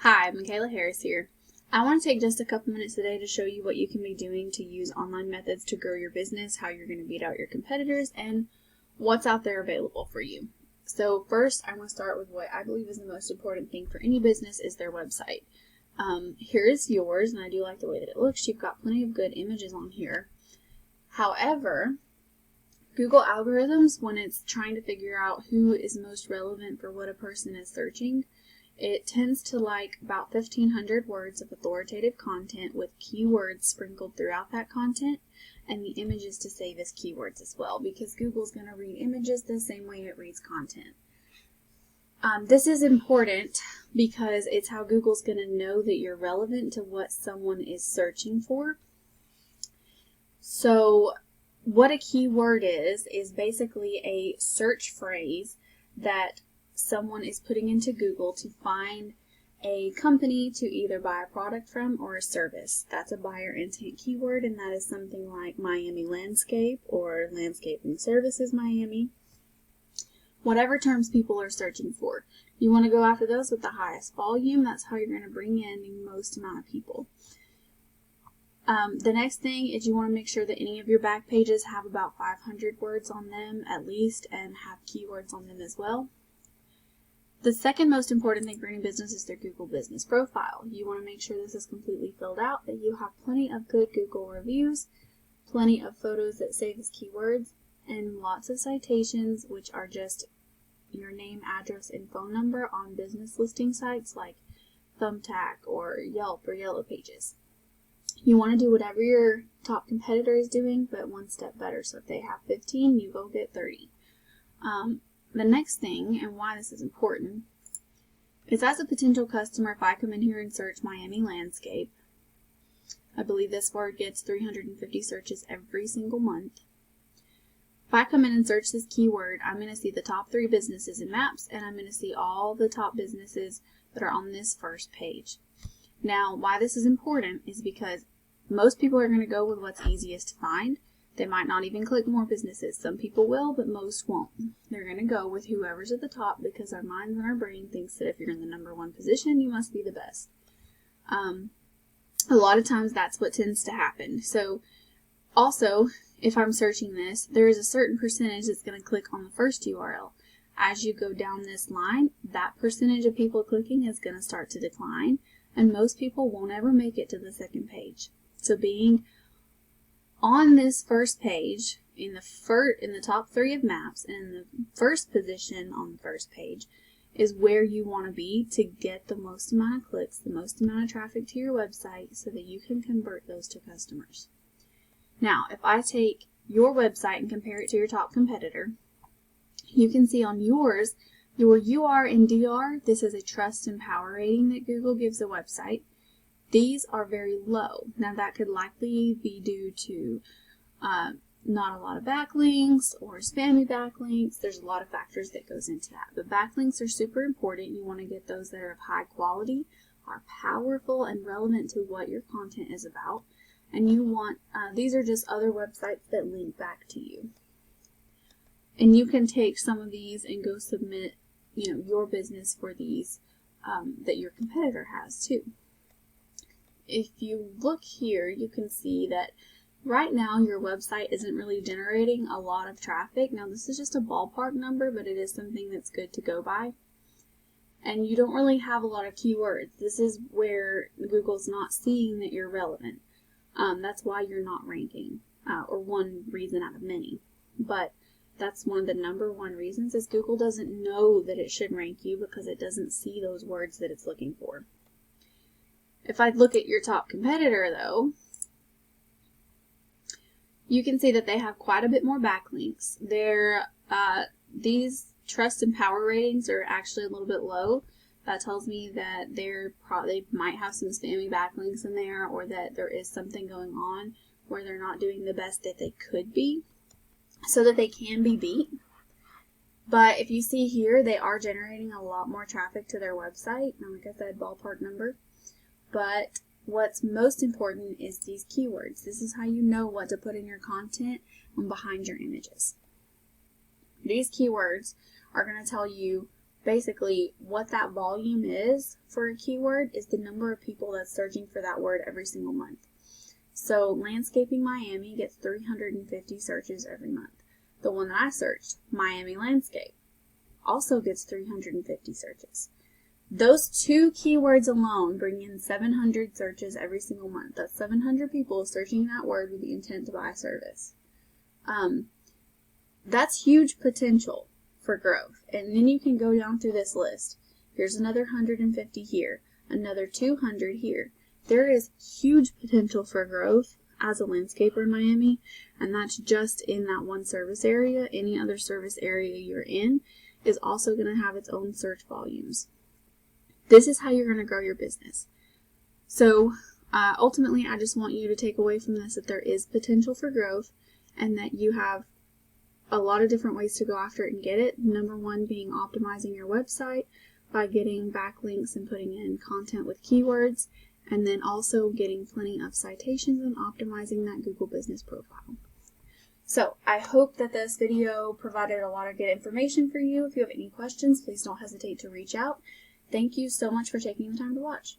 Hi, Michaela Harris here. I want to take just a couple minutes today to show you what you can be doing to use online methods to grow your business, how you're going to beat out your competitors, and what's out there available for you. So first, I want to start with what I believe is the most important thing for any business is their website. Here is yours, and I do like the way that it looks. You've got plenty of good images on here. However, Google algorithms, when it's trying to figure out who is most relevant for what a person is searching, it tends to like about 1,500 words of authoritative content with keywords sprinkled throughout that content and the images to save as keywords as well, because Google's going to read images the same way it reads content. This is important because it's how Google's going to know that you're relevant to what someone is searching for. So what a keyword is basically a search phrase that someone is putting into Google to find a company to either buy a product from or a service. That's a buyer intent keyword, and that is something like Miami Landscape or Landscaping Services Miami. Whatever terms people are searching for. You want to go after those with the highest volume. That's how you're going to bring in the most amount of people. The next thing is you want to make sure that any of your back pages have about 500 words on them at least and have keywords on them as well. The second most important thing for any business is their Google business profile. You want to make sure this is completely filled out, that you have plenty of good Google reviews, plenty of photos that save as keywords, and lots of citations, which are just your name, address, and phone number on business listing sites like Thumbtack or Yelp or Yellow Pages. You want to do whatever your top competitor is doing, but one step better. So if they have 15, you go get 30. The next thing, and why this is important, is as a potential customer, if I come in here and search Miami Landscape, I believe this word gets 350 searches every single month. If I come in and search this keyword, I'm going to see the top 3 businesses in maps, and I'm going to see all the top businesses that are on this first page. Now, why this is important is because most people are going to go with what's easiest to find. They might not even click more businesses. Some people will, but most won't. They're going to go with whoever's at the top because our minds and our brain thinks that if you're in the number 1 position, you must be the best. A lot of times that's what tends to happen. So also, if I'm searching this, there is a certain percentage that's going to click on the first URL. As you go down this line, that percentage of people clicking is going to start to decline, and most people won't ever make it to the second page. So being on this first page, in the top 3 of maps, and in the first position on the first page, is where you want to be to get the most amount of clicks, the most amount of traffic to your website, so that you can convert those to customers. Now, if I take your website and compare it to your top competitor, you can see on yours, your UR and DR, this is a trust and power rating that Google gives a website. These are very low. Now that could likely be due to not a lot of backlinks or spammy backlinks. There's a lot of factors that goes into that. But backlinks are super important. You want to get those that are of high quality, are powerful and relevant to what your content is about. And you want, these are just other websites that link back to you. And you can take some of these and go submit, your business for these that your competitor has too. If you look here, you can see that right now your website isn't really generating a lot of traffic. Now this is just a ballpark number, but it is something that's good to go by. And you don't really have a lot of keywords. This is where Google's not seeing that you're relevant. That's why you're not ranking, or one reason out of many. But that's one of the number 1 reasons is Google doesn't know that it should rank you because it doesn't see those words that it's looking for. If I look at your top competitor, though, you can see that they have quite a bit more backlinks. These trust and power ratings are actually a little bit low. That tells me that they might have some spammy backlinks in there, or that there is something going on where they're not doing the best that they could be, so that they can be beat. But if you see here, they are generating a lot more traffic to their website. Now, like I said, ballpark number. But what's most important is these keywords. This is how you know what to put in your content and behind your images. These keywords are going to tell you basically what that volume is for a keyword is the number of people that's searching for that word every single month. So Landscaping Miami gets 350 searches every month. The one that I searched, Miami Landscape, also gets 350 searches. Those two keywords alone bring in 700 searches every single month. That's 700 people searching that word with the intent to buy a service. That's huge potential for growth. And then you can go down through this list. Here's another 150 here, another 200 here. There is huge potential for growth as a landscaper in Miami, and that's just in that one service area. Any other service area you're in is also going to have its own search volumes. This is how you're going to grow your business. So ultimately, I just want you to take away from this that there is potential for growth and that you have a lot of different ways to go after it and get it. Number one being optimizing your website by getting backlinks and putting in content with keywords, and then also getting plenty of citations and optimizing that Google Business Profile. So I hope that this video provided a lot of good information for you. If you have any questions, please don't hesitate to reach out. Thank you so much for taking the time to watch.